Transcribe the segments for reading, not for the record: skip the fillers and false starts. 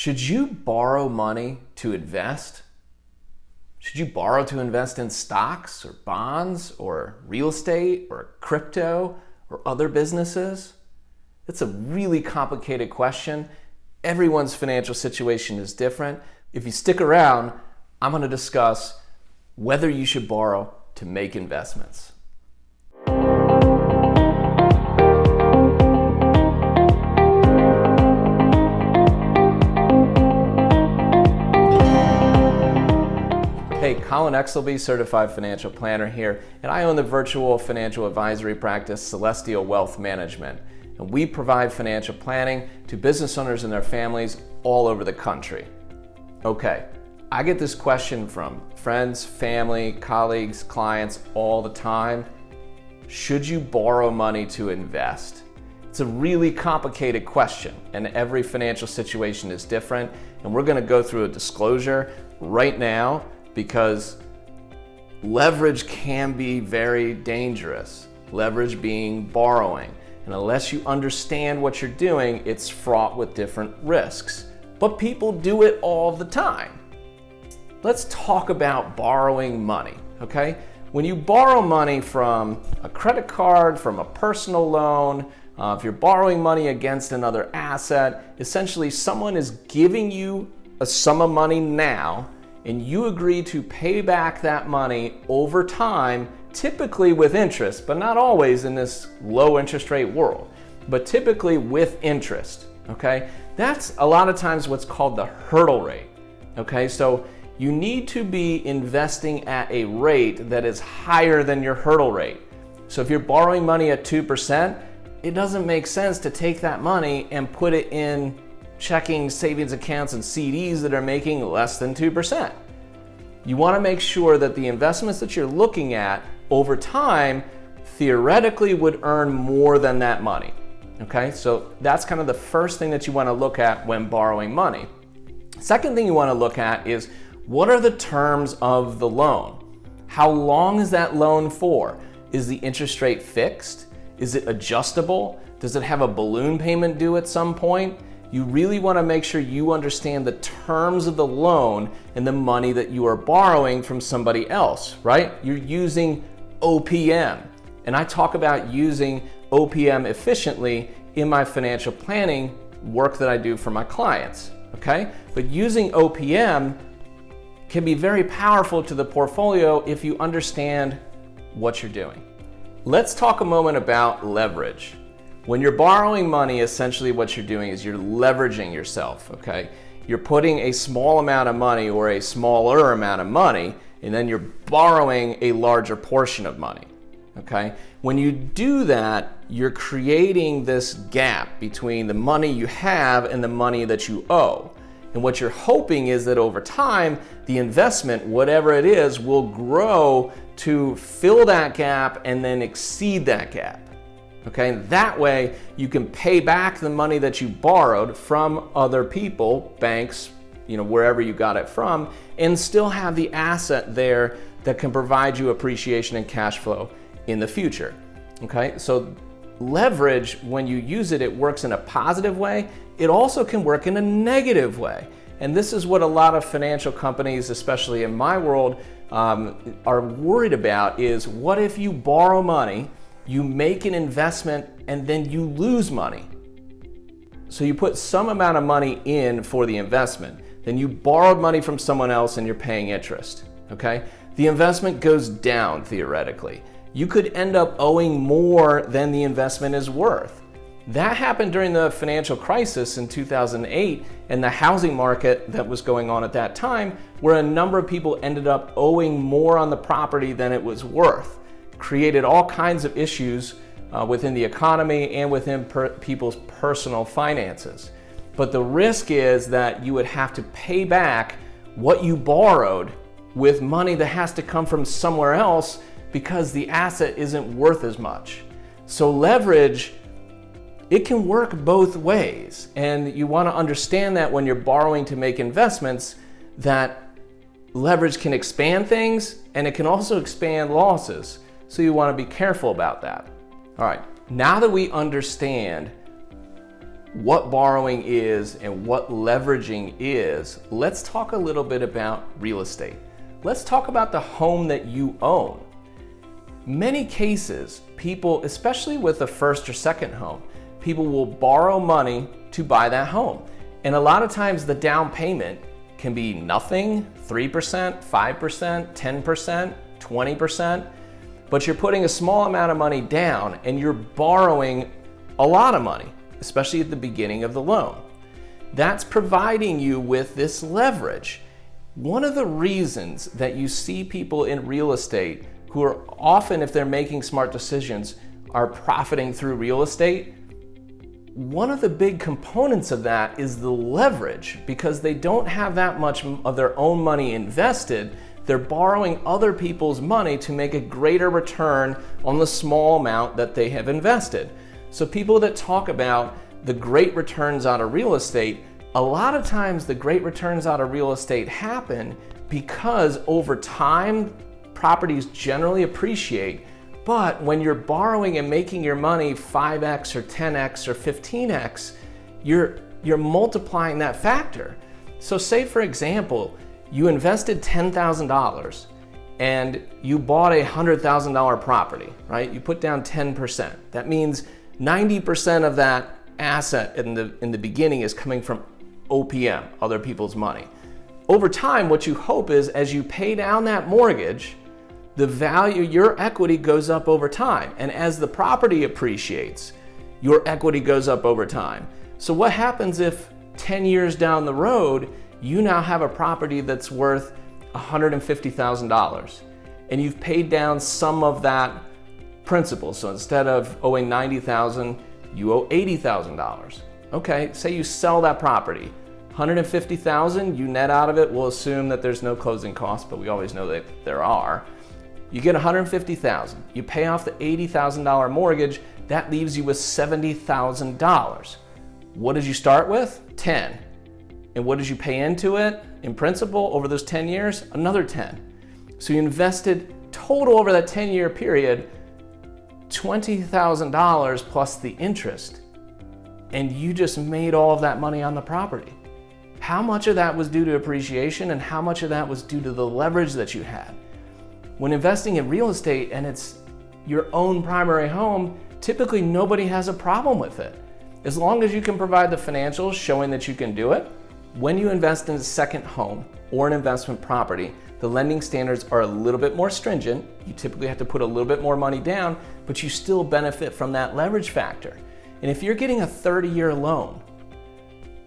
Should you borrow money to invest? Should you borrow to invest in stocks or bonds or real estate or crypto or other businesses? It's a really complicated question. Everyone's financial situation is different. If you stick around, I'm going to discuss whether you should borrow to make investments. Hey, Colin Exelby, Certified Financial Planner here, and I own the virtual financial advisory practice Celestial Wealth Management. And we provide financial planning to business owners and their families all over the country. Okay, I get this question from friends, family, colleagues, clients all the time. Should you borrow money to invest? It's a really complicated question, and every financial situation is different. And we're going to go through a disclosure right now, because leverage can be very dangerous. Leverage being borrowing. And unless you understand what you're doing, it's fraught with different risks. But people do it all the time. Let's talk about borrowing money, okay? When you borrow money from a credit card, from a personal loan, if you're borrowing money against another asset, essentially someone is giving you a sum of money now, and you agree to pay back that money over time, typically with interest, but not always in this low interest rate world, but typically with interest, okay? That's a lot of times what's called the hurdle rate, okay? So you need to be investing at a rate that is higher than your hurdle rate. So if you're borrowing money at 2%, it doesn't make sense to take that money and put it in checking, savings accounts, and CDs that are making less than 2%. You want to make sure that the investments that you're looking at over time theoretically would earn more than that money. Okay, so that's kind of the first thing that you want to look at when borrowing money. Second thing you want to look at is, what are the terms of the loan? How long is that loan for? Is the interest rate fixed? Is it adjustable? Does it have a balloon payment due at some point? You really want to make sure you understand the terms of the loan and the money that you are borrowing from somebody else, right? You're using OPM. And I talk about using OPM efficiently in my financial planning work that I do for my clients, okay? But using OPM can be very powerful to the portfolio if you understand what you're doing. Let's talk a moment about leverage. When you're borrowing money, essentially what you're doing is you're leveraging yourself, okay? You're putting a small amount of money or a smaller amount of money, and then you're borrowing a larger portion of money, okay? When you do that, you're creating this gap between the money you have and the money that you owe. And what you're hoping is that over time, the investment, whatever it is, will grow to fill that gap and then exceed that gap. Okay, that way you can pay back the money that you borrowed from other people, banks, wherever you got it from, and still have the asset there that can provide you appreciation and cash flow in the future. Okay, so leverage, when you use it, it works in a positive way. It also can work in a negative way. And this is what a lot of financial companies, especially in my world, are worried about is, what if you borrow money, you make an investment, and then you lose money? So you put some amount of money in for the investment, then you borrowed money from someone else and you're paying interest, okay? The investment goes down theoretically. You could end up owing more than the investment is worth. That happened during the financial crisis in 2008 and the housing market that was going on at that time, where a number of people ended up owing more on the property than it was worth. Created all kinds of issues within the economy and within people's personal finances. But the risk is that you would have to pay back what you borrowed with money that has to come from somewhere else because the asset isn't worth as much. So leverage, it can work both ways. And you want to understand that when you're borrowing to make investments, that leverage can expand things and it can also expand losses. So you want to be careful about that. All right, now that we understand what borrowing is and what leveraging is, let's talk a little bit about real estate. Let's talk about the home that you own. Many cases, people, especially with a first or second home, people will borrow money to buy that home. And a lot of times the down payment can be nothing, 3%, 5%, 10%, 20%, but you're putting a small amount of money down and you're borrowing a lot of money, especially at the beginning of the loan. That's providing you with this leverage. One of the reasons that you see people in real estate who are often, if they're making smart decisions, are profiting through real estate, one of the big components of that is the leverage, because they don't have that much of their own money invested. They're borrowing other people's money to make a greater return on the small amount that they have invested. So people that talk about the great returns out of real estate, a lot of times the great returns out of real estate happen because over time, properties generally appreciate. But when you're borrowing and making your money 5x or 10x or 15x, you're multiplying that factor. So say, for example, you invested $10,000 and you bought a $100,000 property, right? You put down 10%. That means 90% of that asset in the beginning is coming from OPM, other people's money. Over time, what you hope is as you pay down that mortgage, the value, your equity goes up over time. And as the property appreciates, your equity goes up over time. So what happens if 10 years down the road, you now have a property that's worth $150,000 and you've paid down some of that principal. So instead of owing $90,000, you owe $80,000. Okay, say you sell that property. $150,000, you net out of it. We'll assume that there's no closing costs, but we always know that there are. You get $150,000. You pay off the $80,000 mortgage. That leaves you with $70,000. What did you start with? 10. And what did you pay into it in principal over those 10 years? Another 10. So you invested total over that 10-year period, $20,000 plus the interest. And you just made all of that money on the property. How much of that was due to appreciation and how much of that was due to the leverage that you had? When investing in real estate and it's your own primary home, typically nobody has a problem with it. As long as you can provide the financials showing that you can do it. When you invest in a second home or an investment property, the lending standards are a little bit more stringent. You typically have to put a little bit more money down, but you still benefit from that leverage factor. And if you're getting a 30-year loan,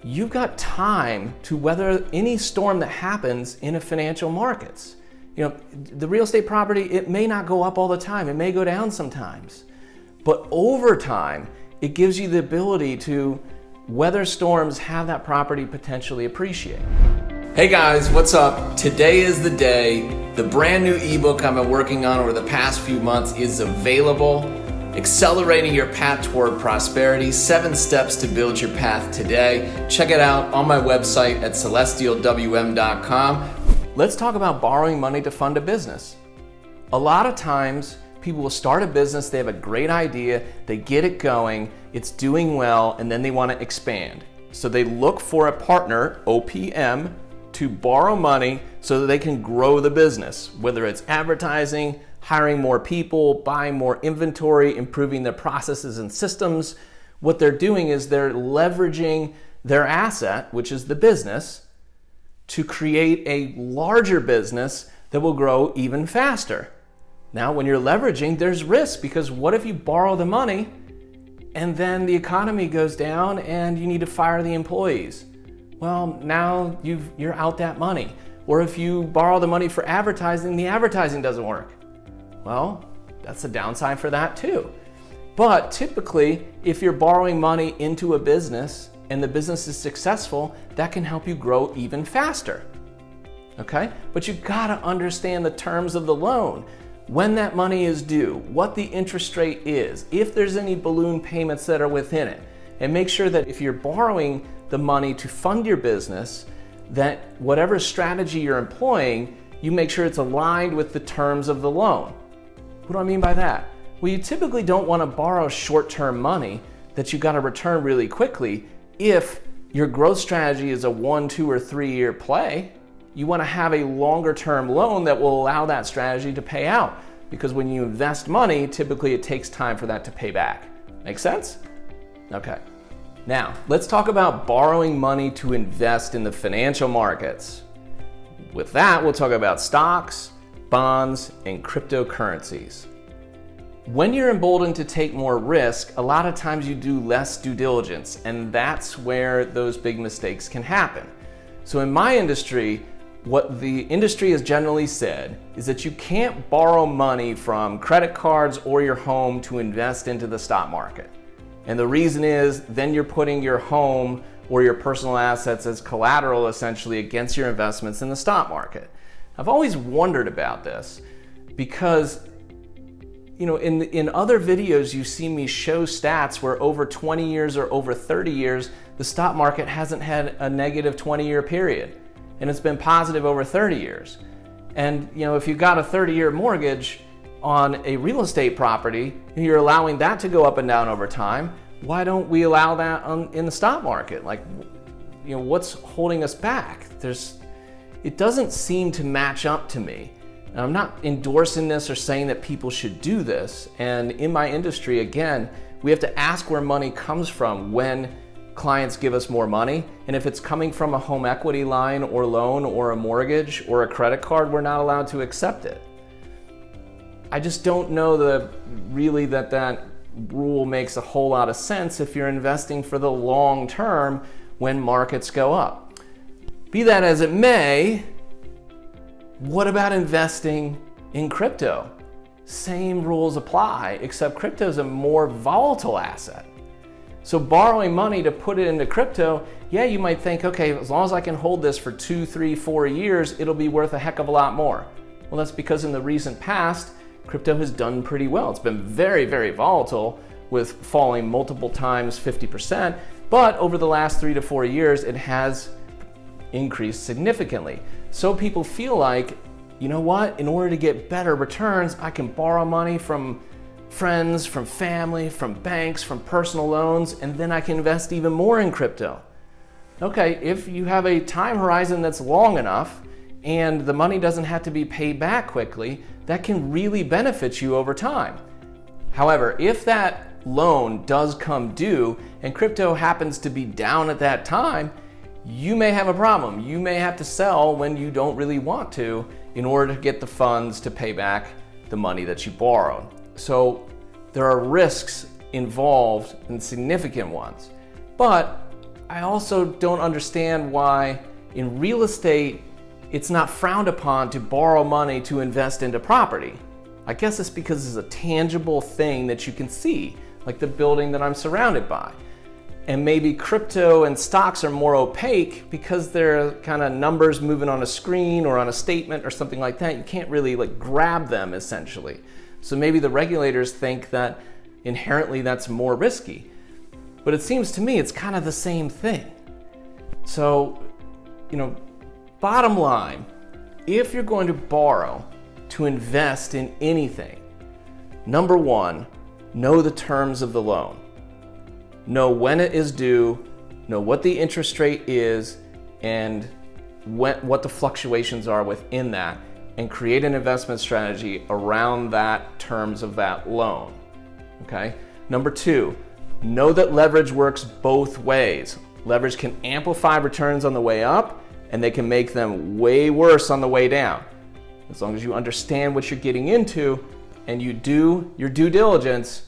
you've got time to weather any storm that happens in a financial markets. You know, the real estate property, it may not go up all the time. It may go down sometimes. But over time, it gives you the ability to weather storms, have that property potentially appreciate. Hey guys, what's up? Today is the day. The brand new ebook I've been working on over the past few months is available. Accelerating Your Path Toward Prosperity, 7 Steps to Build Your Path Today. Check it out on my website at celestialwm.com. Let's talk about borrowing money to fund a business. A lot of times, people will start a business, they have a great idea, they get it going, it's doing well, and then they want to expand. So they look for a partner, OPM, to borrow money so that they can grow the business, whether it's advertising, hiring more people, buying more inventory, improving their processes and systems. What they're doing is they're leveraging their asset, which is the business, to create a larger business that will grow even faster. Now, when you're leveraging, there's risk, because what if you borrow the money and then the economy goes down and you need to fire the employees? Well, now you're out that money. Or if you borrow the money for advertising, the advertising doesn't work. Well, that's a downside for that too. But typically, if you're borrowing money into a business and the business is successful, that can help you grow even faster. Okay? But you gotta understand the terms of the loan. When that money is due, what the interest rate is, if there's any balloon payments that are within it, and make sure that if you're borrowing the money to fund your business, that whatever strategy you're employing, you make sure it's aligned with the terms of the loan. What do I mean by that? Well, you typically don't want to borrow short-term money that you got to return really quickly. If your growth strategy is a 1, 2, or 3 year play, you want to have a longer term loan that will allow that strategy to pay out. Because when you invest money, typically it takes time for that to pay back. Make sense? Okay. Now, let's talk about borrowing money to invest in the financial markets. With that, we'll talk about stocks, bonds, and cryptocurrencies. When you're emboldened to take more risk, a lot of times you do less due diligence, and that's where those big mistakes can happen. So in my industry, what the industry has generally said is that you can't borrow money from credit cards or your home to invest into the stock market. And the reason is then you're putting your home or your personal assets as collateral essentially against your investments in the stock market. I've always wondered about this because in other videos you see me show stats where over 20 years or over 30 years the stock market hasn't had a negative 20-year period, and it's been positive over 30 years. And if you've got a 30-year mortgage on a real estate property and you're allowing that to go up and down over time, why don't we allow that in the stock market? What's holding us back? It doesn't seem to match up to me. And I'm not endorsing this or saying that people should do this. And in my industry, again, we have to ask where money comes from when clients give us more money. And if it's coming from a home equity line or loan or a mortgage or a credit card, we're not allowed to accept it. I just don't know that rule makes a whole lot of sense if you're investing for the long term when markets go up. Be that as it may, what about investing in crypto? Same rules apply, except crypto is a more volatile asset. So borrowing money to put it into crypto, yeah, you might think, okay, as long as I can hold this for 2, 3, 4 years, it'll be worth a heck of a lot more. Well, that's because in the recent past, crypto has done pretty well. It's been very, very volatile with falling multiple times 50%, but over the last 3 to 4 years, it has increased significantly. So people feel like, you know what, in order to get better returns, I can borrow money from friends, from family, from banks, from personal loans, and then I can invest even more in crypto. Okay, if you have a time horizon that's long enough and the money doesn't have to be paid back quickly, that can really benefit you over time. However, if that loan does come due and crypto happens to be down at that time, you may have a problem. You may have to sell when you don't really want to in order to get the funds to pay back the money that you borrowed. So there are risks involved and significant ones. But I also don't understand why in real estate it's not frowned upon to borrow money to invest into property. I guess it's because it's a tangible thing that you can see, like the building that I'm surrounded by. And maybe crypto and stocks are more opaque because they're kind of numbers moving on a screen or on a statement or something like that. You can't really grab them essentially. So maybe the regulators think that inherently that's more risky. But it seems to me it's kind of the same thing. So, bottom line, if you're going to borrow to invest in anything, number one, know the terms of the loan. Know when it is due, know what the interest rate is, and what the fluctuations are within that, and create an investment strategy around that terms of that loan. Okay? Number two, know that leverage works both ways. Leverage can amplify returns on the way up, and they can make them way worse on the way down. As long as you understand what you're getting into and you do your due diligence,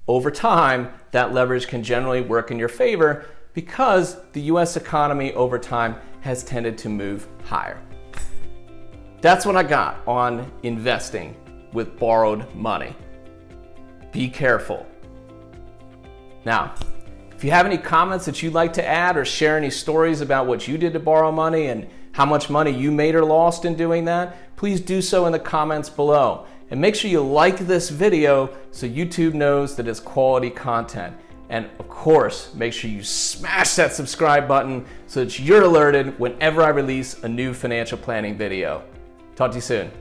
over time, that leverage can generally work in your favor because the US economy over time has tended to move higher. That's what I got on investing with borrowed money. Be careful. Now, if you have any comments that you'd like to add or share any stories about what you did to borrow money and how much money you made or lost in doing that, please do so in the comments below. And make sure you like this video so YouTube knows that it's quality content. And of course, make sure you smash that subscribe button so that you're alerted whenever I release a new financial planning video. Talk to you soon.